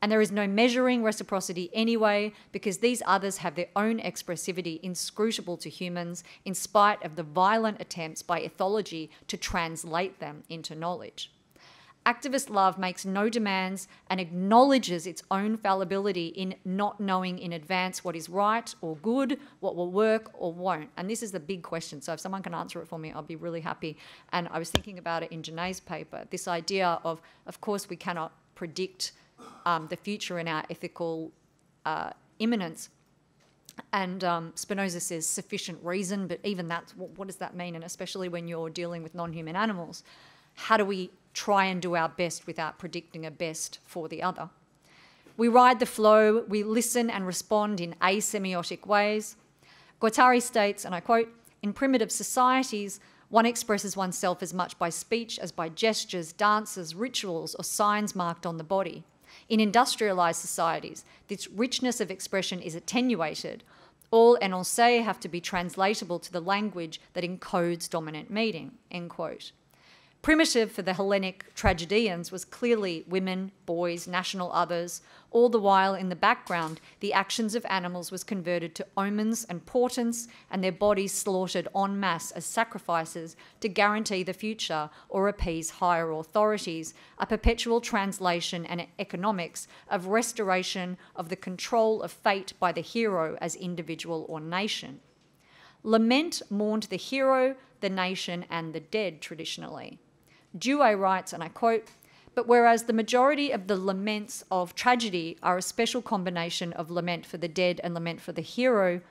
And there is no measuring reciprocity anyway, because these others have their own expressivity inscrutable to humans, in spite of the violent attempts by ethology to translate them into knowledge. Activist love makes no demands and acknowledges its own fallibility in not knowing in advance what is right or good, what will work or won't. And this is the big question. So if someone can answer it for me, I'll be really happy. And I was thinking about it in Janae's paper, this idea of course, we cannot predict the future in our ethical immanence. And Spinoza says sufficient reason, but even that, what does that mean? And especially when you're dealing with non-human animals, how do we try and do our best without predicting a best for the other? We ride the flow, we listen and respond in asemiotic ways. Guattari states, and I quote, "In primitive societies, one expresses oneself as much by speech as by gestures, dances, rituals, or signs marked on the body. In industrialised societies, this richness of expression is attenuated. All énoncés have to be translatable to the language that encodes dominant meaning," end quote. Primitive for the Hellenic tragedians was clearly women, boys, national others. All the while in the background, the actions of animals was converted to omens and portents, and their bodies slaughtered en masse as sacrifices to guarantee the future or appease higher authorities, a perpetual translation and economics of restoration of the control of fate by the hero as individual or nation. Lament mourned the hero, the nation, and the dead traditionally. Dewey writes, and I quote, "But whereas the majority of the laments of tragedy are a special combination of lament for the dead and lament for the hero,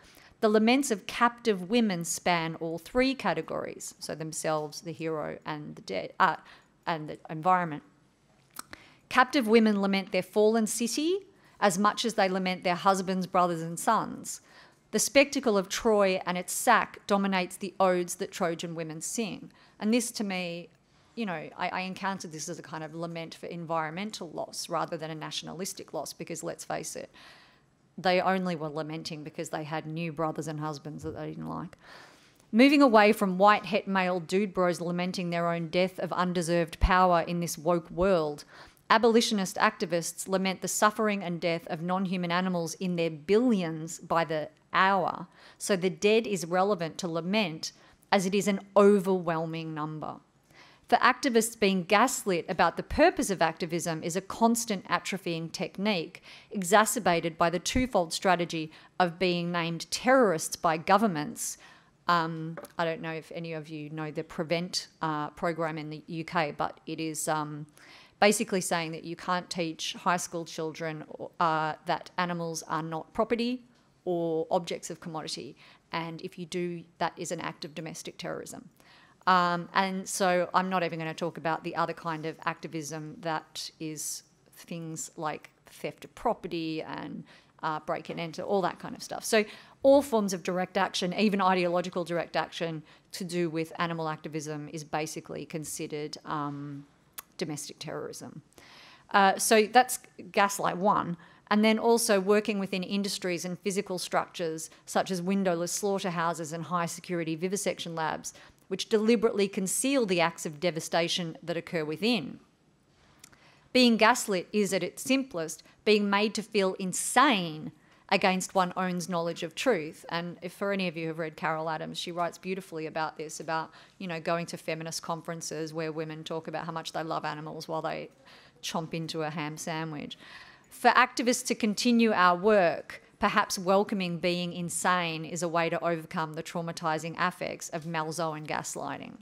the laments of captive women span all three categories," so themselves, the hero, and the dead, and the environment. "Captive women lament their fallen city as much as they lament their husbands, brothers, and sons. The spectacle of Troy and its sack dominates the odes that Trojan women sing." And this, to me, you know, I encountered this as a kind of lament for environmental loss rather than a nationalistic loss, because let's face it, they only were lamenting because they had new brothers and husbands that they didn't like. "Moving away from white het male dude bros lamenting their own death of undeserved power in this woke world, abolitionist activists lament the suffering and death of non-human animals in their billions by the hour, so the dead is relevant to lament as it is an overwhelming number. For activists, being gaslit about the purpose of activism is a constant atrophying technique, exacerbated by the twofold strategy of being named terrorists by governments. I don't know if any of you know the Prevent program in the UK, but it is basically saying that you can't teach high school children that animals are not property or objects of commodity. And if you do, that is an act of domestic terrorism. And so I'm not even going to talk about the other kind of activism that is things like theft of property and break and enter, all that kind of stuff. So all forms of direct action, even ideological direct action to do with animal activism, is basically considered domestic terrorism. So that's gaslight one. And then also working within industries and physical structures such as windowless slaughterhouses and high security vivisection labs, which deliberately conceal the acts of devastation that occur within. Being gaslit is, at its simplest, being made to feel insane against one's own knowledge of truth. And if for any of you who have read Carol Adams, she writes beautifully about this, about, you know, going to feminist conferences where women talk about how much they love animals while they chomp into a ham sandwich. For activists to continue our work, perhaps welcoming being insane is a way to overcome the traumatising affects of Malzoan gaslighting.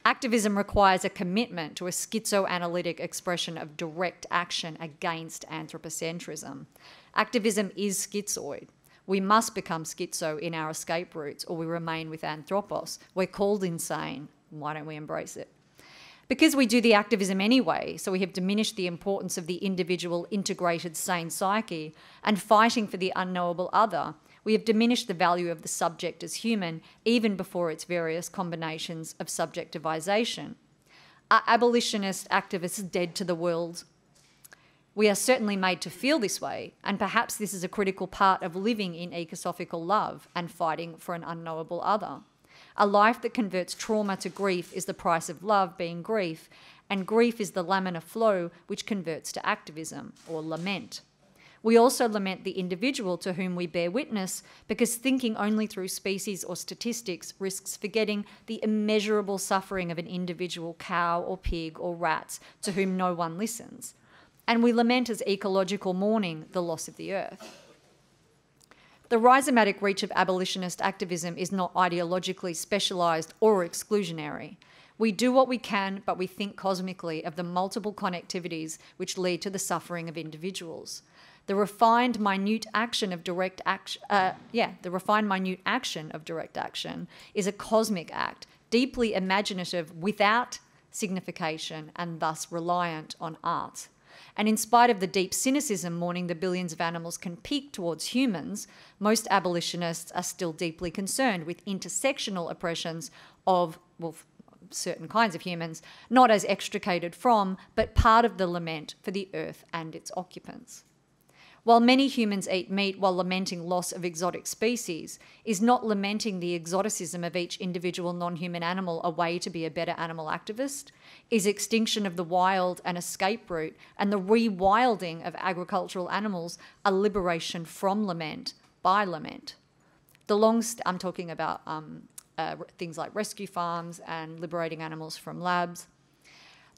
Activism requires a commitment to a schizoanalytic expression of direct action against anthropocentrism. Activism is schizoid. We must become schizo in our escape routes, or we remain with Anthropos. We're called insane. Why don't we embrace it? Because we do the activism anyway, so we have diminished the importance of the individual integrated sane psyche and fighting for the unknowable other, we have diminished the value of the subject as human, even before its various combinations of subjectivization. Are abolitionist activists dead to the world? We are certainly made to feel this way, and perhaps this is a critical part of living in ecosophical love and fighting for an unknowable other. A life that converts trauma to grief is the price of love being grief, and grief is the laminar flow which converts to activism, or lament. We also lament the individual to whom we bear witness, because thinking only through species or statistics risks forgetting the immeasurable suffering of an individual cow or pig or rats to whom no one listens. And we lament as ecological mourning the loss of the earth. The rhizomatic reach of abolitionist activism is not ideologically specialised or exclusionary. We do what we can, but we think cosmically of the multiple connectivities which lead to the suffering of individuals. The refined, minute action of direct action, is a cosmic act, deeply imaginative without signification and thus reliant on art. And in spite of the deep cynicism mourning the billions of animals can peak towards humans, most abolitionists are still deeply concerned with intersectional oppressions of, well, certain kinds of humans, not as extricated from, but part of the lament for the earth and its occupants. While many humans eat meat while lamenting loss of exotic species, is not lamenting the exoticism of each individual non-human animal a way to be a better animal activist? Is extinction of the wild an escape route, and the rewilding of agricultural animals a liberation from lament by lament? I'm talking about things like rescue farms and liberating animals from labs.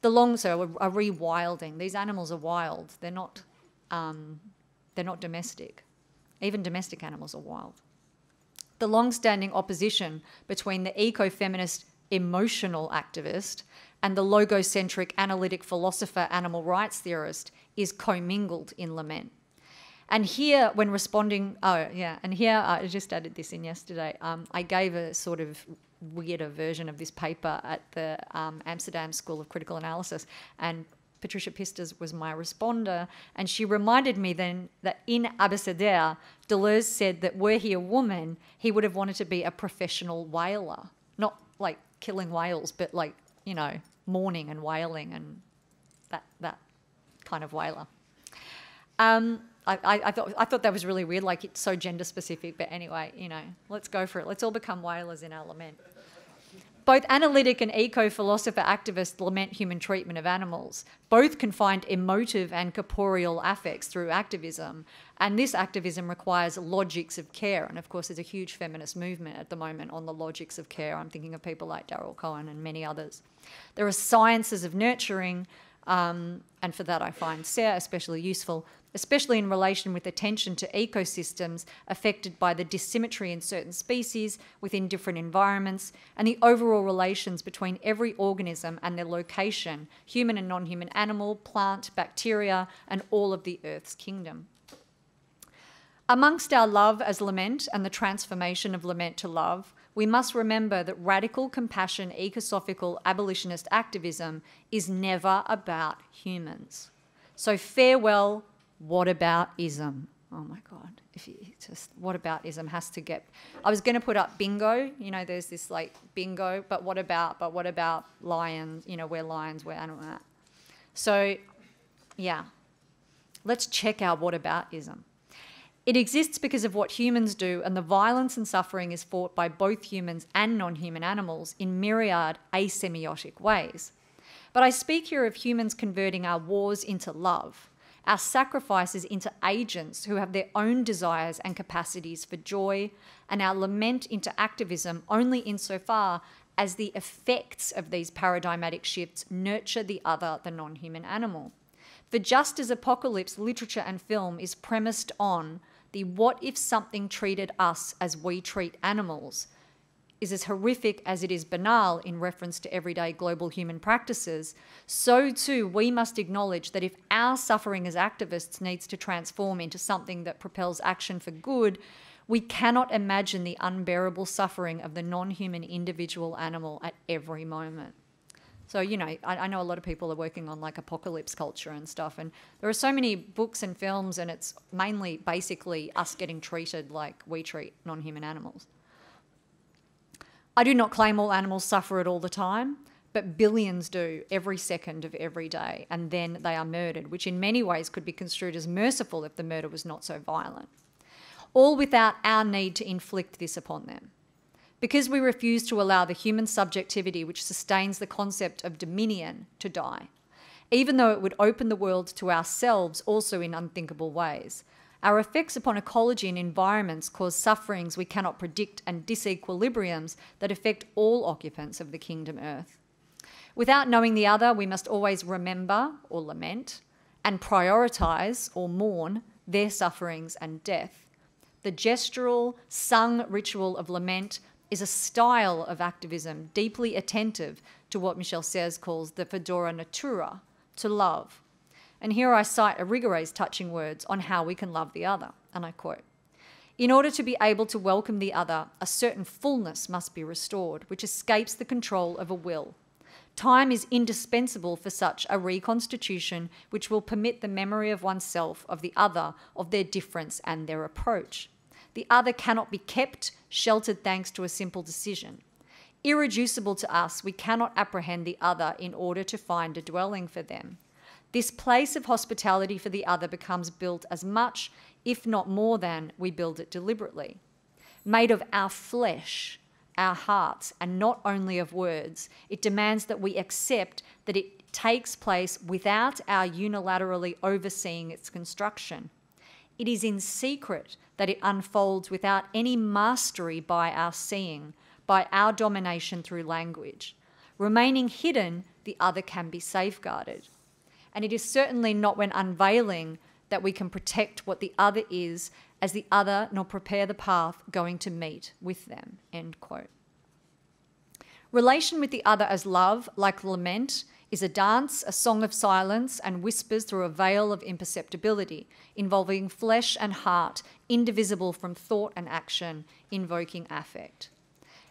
A rewilding. These animals are wild. They're not domestic. Even domestic animals are wild. The long-standing opposition between the eco-feminist emotional activist, and the logocentric analytic philosopher animal rights theorist is commingled in lament. And here, when responding, I just added this in yesterday, I gave a sort of weirder version of this paper at the Amsterdam School of Critical Analysis, and Patricia Pistas was my responder, and she reminded me then that in Abecedaire, Deleuze said that were he a woman, he would have wanted to be a professional whaler. Not like killing whales, but like, you know, mourning and wailing and that kind of whaler. I thought that was really weird, like it's so gender specific, but anyway, you know, let's go for it. Let's all become whalers in our lament. Both analytic and eco-philosopher activists lament human treatment of animals. Both can find emotive and corporeal affects through activism, and this activism requires logics of care. And of course, there's a huge feminist movement at the moment on the logics of care. I'm thinking of people like Daryl Cohen and many others. There are sciences of nurturing, and for that I find Sarah especially useful, especially in relation with attention to ecosystems affected by the dissymmetry in certain species within different environments, and the overall relations between every organism and their location, human and non-human animal, plant, bacteria, and all of the Earth's kingdom. Amongst our love as lament and the transformation of lament to love, we must remember that radical compassion, ecosophical abolitionist activism is never about humans. So farewell, whataboutism. Oh my God, if you just, whataboutism has to get, I was going to put up bingo, you know, there's this like bingo, but what about lions, you know, we're lions, we're animals. So yeah, let's check our whataboutism. It exists because of what humans do, and the violence and suffering is fought by both humans and non-human animals in myriad asemiotic ways. But I speak here of humans converting our wars into love, our sacrifices into agents who have their own desires and capacities for joy, and our lament into activism only insofar as the effects of these paradigmatic shifts nurture the other, the non-human animal. For just as apocalypse literature and film is premised on the what if something treated us as we treat animals is as horrific as it is banal in reference to everyday global human practices, so too we must acknowledge that if our suffering as activists needs to transform into something that propels action for good, we cannot imagine the unbearable suffering of the non-human individual animal at every moment. So, you know, I know a lot of people are working on like apocalypse culture and stuff, and there are so many books and films, and it's mainly basically us getting treated like we treat non-human animals. I do not claim all animals suffer it all the time, but billions do every second of every day, and then they are murdered, which in many ways could be construed as merciful if the murder was not so violent. All without our need to inflict this upon them. Because we refuse to allow the human subjectivity which sustains the concept of dominion to die, even though it would open the world to ourselves also in unthinkable ways. Our effects upon ecology and environments cause sufferings we cannot predict and disequilibriums that affect all occupants of the kingdom earth. Without knowing the other, we must always remember or lament and prioritise or mourn their sufferings and death. The gestural, sung ritual of lament is a style of activism deeply attentive to what Michel Serres calls the fedora natura, to love. And here I cite Irigary's touching words on how we can love the other, and I quote, "In order to be able to welcome the other, a certain fullness must be restored, which escapes the control of a will. Time is indispensable for such a reconstitution which will permit the memory of oneself, of the other, of their difference and their approach. The other cannot be kept, sheltered thanks to a simple decision. Irreducible to us, we cannot apprehend the other in order to find a dwelling for them. This place of hospitality for the other becomes built as much, if not more than, we build it deliberately. Made of our flesh, our hearts, and not only of words, it demands that we accept that it takes place without our unilaterally overseeing its construction. It is in secret that it unfolds without any mastery by our seeing, by our domination through language. Remaining hidden, the other can be safeguarded. And it is certainly not when unveiling that we can protect what the other is as the other, nor prepare the path going to meet with them," end quote. Relation with the other as love, like lament, is a dance, a song of silence, and whispers through a veil of imperceptibility, involving flesh and heart, indivisible from thought and action, invoking affect.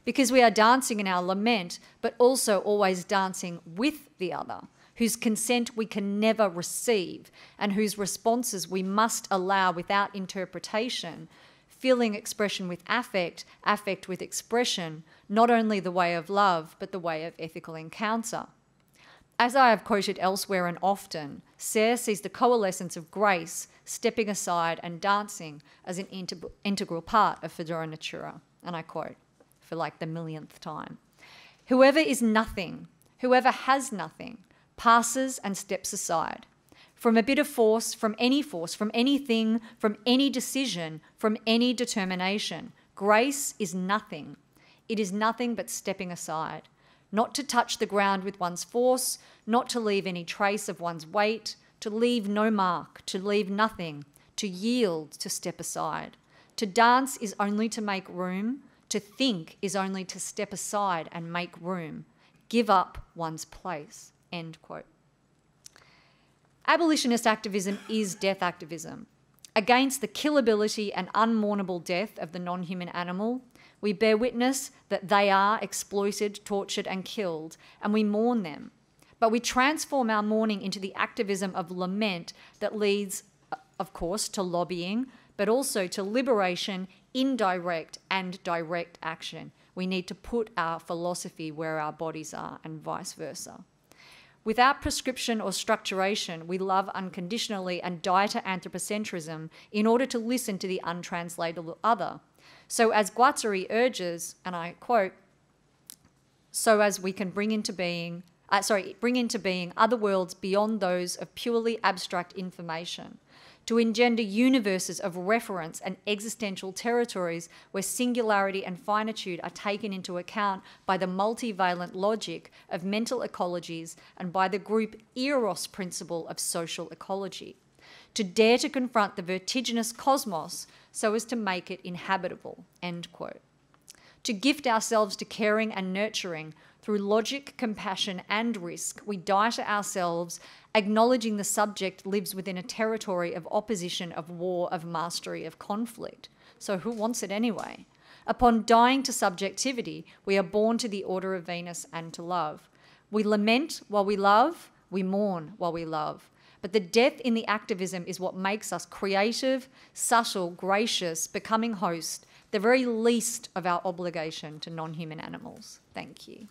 Because we are dancing in our lament, but also always dancing with the other, whose consent we can never receive, and whose responses we must allow without interpretation, feeling expression with affect, affect with expression, not only the way of love, but the way of ethical encounter. As I have quoted elsewhere and often, Serre sees the coalescence of grace, stepping aside and dancing as an integral part of Fedora Natura. And I quote, for like the millionth time, "Whoever is nothing, whoever has nothing, passes and steps aside. From a bit of force, from anything, from any decision, from any determination. Grace is nothing. It is nothing but stepping aside. Not to touch the ground with one's force, not to leave any trace of one's weight, to leave no mark, to leave nothing, to yield, to step aside. To dance is only to make room, to think is only to step aside and make room. Give up one's place." End quote. Abolitionist activism is death activism. Against the killability and unmournable death of the non-human animal, we bear witness that they are exploited, tortured, and killed, and we mourn them. But we transform our mourning into the activism of lament that leads, of course, to lobbying, but also to liberation, indirect and direct action. We need to put our philosophy where our bodies are, and vice versa. Without prescription or structuration, we love unconditionally and die to anthropocentrism in order to listen to the untranslatable other. So as Guattari urges, and I quote, "So as we can bring into being other worlds beyond those of purely abstract information, to engender universes of reference and existential territories where singularity and finitude are taken into account by the multivalent logic of mental ecologies and by the group eros principle of social ecology. To dare to confront the vertiginous cosmos so as to make it inhabitable." End quote. To gift ourselves to caring and nurturing through logic, compassion, and risk, we die to ourselves, acknowledging the subject lives within a territory of opposition, of war, of mastery, of conflict. So who wants it anyway? Upon dying to subjectivity, we are born to the order of Venus and to love. We lament while we love, we mourn while we love. But the death in the activism is what makes us creative, subtle, gracious, becoming host, the very least of our obligation to non-human animals. Thank you.